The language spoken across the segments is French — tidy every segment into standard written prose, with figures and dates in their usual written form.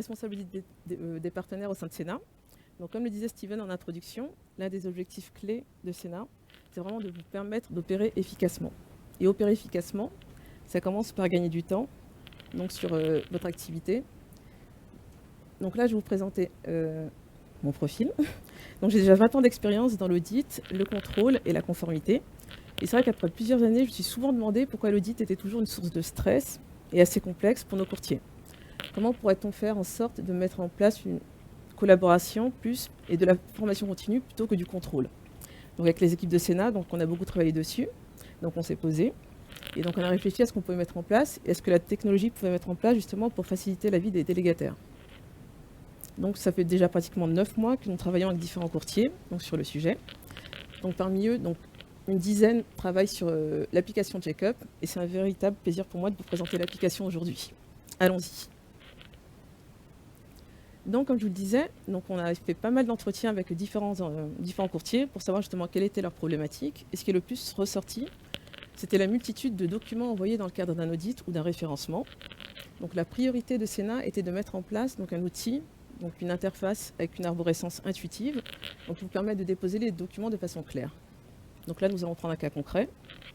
responsabilité des partenaires au sein de Sénat. Donc, comme le disait Steven en introduction, l'un des objectifs clés de Sénat, c'est vraiment de vous permettre d'opérer efficacement. Et opérer efficacement, ça commence par gagner du temps donc sur votre activité. Donc là, je vais vous présenter mon profil. Donc, j'ai déjà 20 ans d'expérience dans l'audit, le contrôle et la conformité. Et c'est vrai qu'après plusieurs années, je me suis souvent demandé pourquoi l'audit était toujours une source de stress et assez complexe pour nos courtiers. Comment pourrait-on faire en sorte de mettre en place une collaboration plus et de la formation continue plutôt que du contrôle? Donc avec les équipes de Sénat, donc on a beaucoup travaillé dessus, donc on s'est posé et donc on a réfléchi à ce qu'on pouvait mettre en place et à ce que la technologie pouvait mettre en place justement pour faciliter la vie des délégataires. Donc ça fait déjà pratiquement 9 mois que nous travaillons avec différents courtiers donc sur le sujet. Donc parmi eux, donc une dizaine travaillent sur l'application Checkup et c'est un véritable plaisir pour moi de vous présenter l'application aujourd'hui. Allons-y. Donc, comme je vous le disais, donc on a fait pas mal d'entretiens avec différents courtiers pour savoir justement quelle était leur problématique. Et ce qui est le plus ressorti, c'était la multitude de documents envoyés dans le cadre d'un audit ou d'un référencement. Donc, la priorité de Sénat était de mettre en place donc, un outil, donc une interface avec une arborescence intuitive, donc, qui vous permet de déposer les documents de façon claire. Donc là, nous allons prendre un cas concret.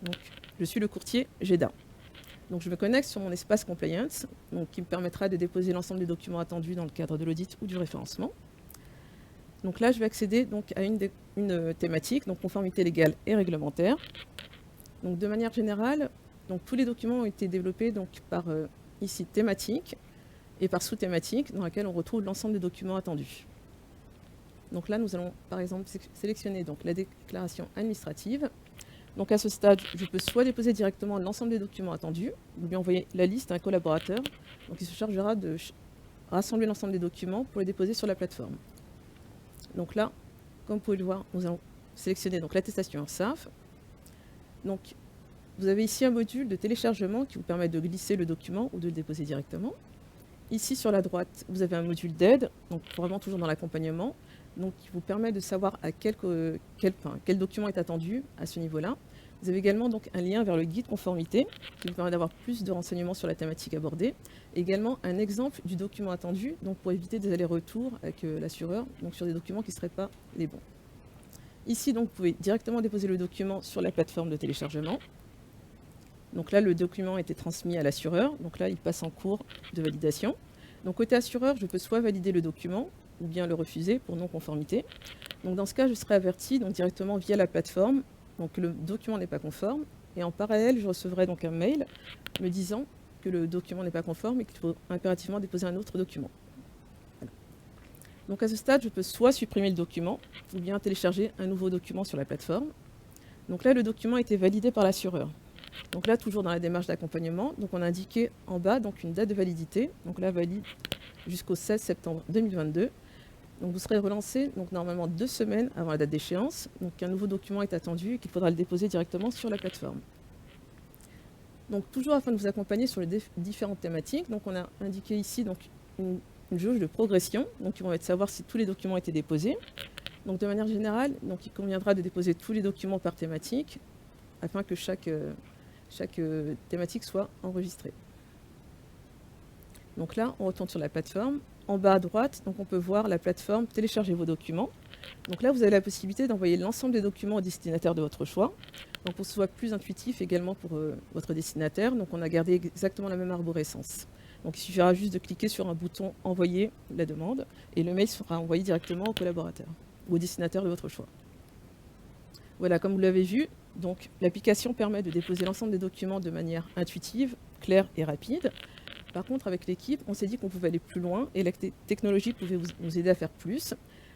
Donc, je suis le courtier GEDA. Donc, je me connecte sur mon espace compliance, donc, qui me permettra de déposer l'ensemble des documents attendus dans le cadre de l'audit ou du référencement. Donc là, je vais accéder donc, à une thématique, donc conformité légale et réglementaire. Donc, de manière générale, donc, tous les documents ont été développés donc, par ici thématique et par sous-thématique, dans laquelle on retrouve l'ensemble des documents attendus. Donc là, nous allons par exemple sélectionner donc, la déclaration administrative. Donc à ce stade, je peux soit déposer directement l'ensemble des documents attendus, ou bien envoyer la liste à un collaborateur, donc il se chargera de rassembler l'ensemble des documents pour les déposer sur la plateforme. Donc là, comme vous pouvez le voir, nous allons sélectionner donc l'attestation URSSAF. Donc vous avez ici un module de téléchargement qui vous permet de glisser le document ou de le déposer directement. Ici sur la droite, vous avez un module d'aide, donc vraiment toujours dans l'accompagnement, donc qui vous permet de savoir à quel document est attendu à ce niveau-là. Vous avez également donc un lien vers le guide conformité qui vous permet d'avoir plus de renseignements sur la thématique abordée. Également un exemple du document attendu, donc pour éviter des allers-retours avec l'assureur, donc sur des documents qui ne seraient pas les bons. Ici, donc, vous pouvez directement déposer le document sur la plateforme de téléchargement. Donc là, le document a été transmis à l'assureur. Donc là, il passe en cours de validation. Donc côté assureur, je peux soit valider le document ou bien le refuser pour non-conformité. Donc dans ce cas, je serai averti donc, directement via la plateforme donc, que le document n'est pas conforme. Et en parallèle, je recevrai donc un mail me disant que le document n'est pas conforme et qu'il faut impérativement déposer un autre document. Voilà. Donc à ce stade, je peux soit supprimer le document ou bien télécharger un nouveau document sur la plateforme. Donc là, le document a été validé par l'assureur. Donc là, toujours dans la démarche d'accompagnement, donc on a indiqué en bas donc, une date de validité. Donc là, valide jusqu'au 16 septembre 2022. Donc vous serez relancé donc, normalement 2 semaines avant la date d'échéance. Donc un nouveau document est attendu et qu'il faudra le déposer directement sur la plateforme. Donc toujours afin de vous accompagner sur les différentes thématiques, donc on a indiqué ici donc, une jauge de progression, donc qui vont être savoir si tous les documents ont été déposés. Donc de manière générale, donc, il conviendra de déposer tous les documents par thématique afin que chaque thématique soit enregistrée. Donc là, on retourne sur la plateforme. En bas à droite, donc on peut voir la plateforme « Télécharger vos documents ». Donc là, vous avez la possibilité d'envoyer l'ensemble des documents au destinataire de votre choix. Donc pour que ce soit plus intuitif également pour votre destinataire, donc on a gardé exactement la même arborescence. Donc il suffira juste de cliquer sur un bouton « Envoyer la demande » et le mail sera envoyé directement au collaborateur ou au destinataire de votre choix. Voilà, comme vous l'avez vu, donc l'application permet de déposer l'ensemble des documents de manière intuitive, claire et rapide. Par contre, avec l'équipe, on s'est dit qu'on pouvait aller plus loin et la technologie pouvait nous aider à faire plus.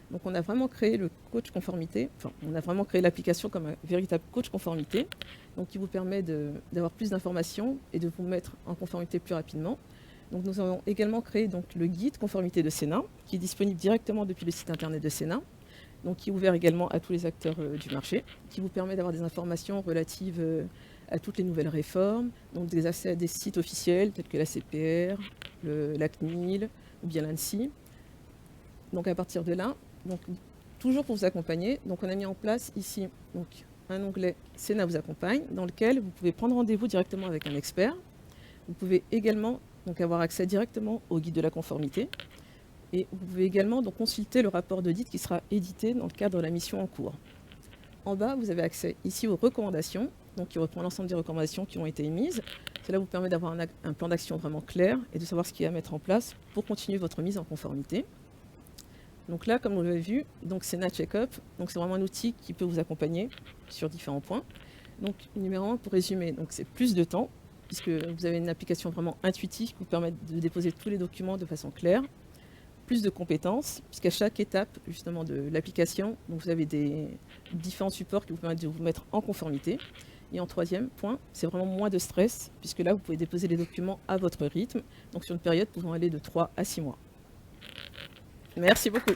Donc on a vraiment créé le coach conformité, enfin on a vraiment créé l'application comme un véritable coach conformité, donc qui vous permet d'avoir plus d'informations et de vous mettre en conformité plus rapidement. Donc nous avons également créé donc, le guide conformité de Sénat, qui est disponible directement depuis le site internet de Sénat, donc qui est ouvert également à tous les acteurs du marché, qui vous permet d'avoir des informations relatives à toutes les nouvelles réformes, donc des accès à des sites officiels tels que la CPR, la CNIL ou bien l'ANSSI. Donc à partir de là, donc, toujours pour vous accompagner, donc on a mis en place ici donc, un onglet Sénat vous accompagne, dans lequel vous pouvez prendre rendez-vous directement avec un expert. Vous pouvez également donc, avoir accès directement au guide de la conformité. Et vous pouvez également donc consulter le rapport d'audit qui sera édité dans le cadre de la mission en cours. En bas, vous avez accès ici aux recommandations, donc qui reprend l'ensemble des recommandations qui ont été émises. Cela vous permet d'avoir un plan d'action vraiment clair et de savoir ce qu'il y a à mettre en place pour continuer votre mise en conformité. Donc là, comme vous l'avez vu, c'est NaCheckUp. Donc c'est vraiment un outil qui peut vous accompagner sur différents points. Donc numéro 1, pour résumer, donc c'est plus de temps, puisque vous avez une application vraiment intuitive qui vous permet de déposer tous les documents de façon claire. Plus de compétences, puisqu'à chaque étape justement de l'application, vous avez des différents supports qui vous permettent de vous mettre en conformité. Et en troisième point, c'est vraiment moins de stress, puisque là, vous pouvez déposer les documents à votre rythme, donc sur une période pouvant aller de 3 à 6 mois. Merci beaucoup.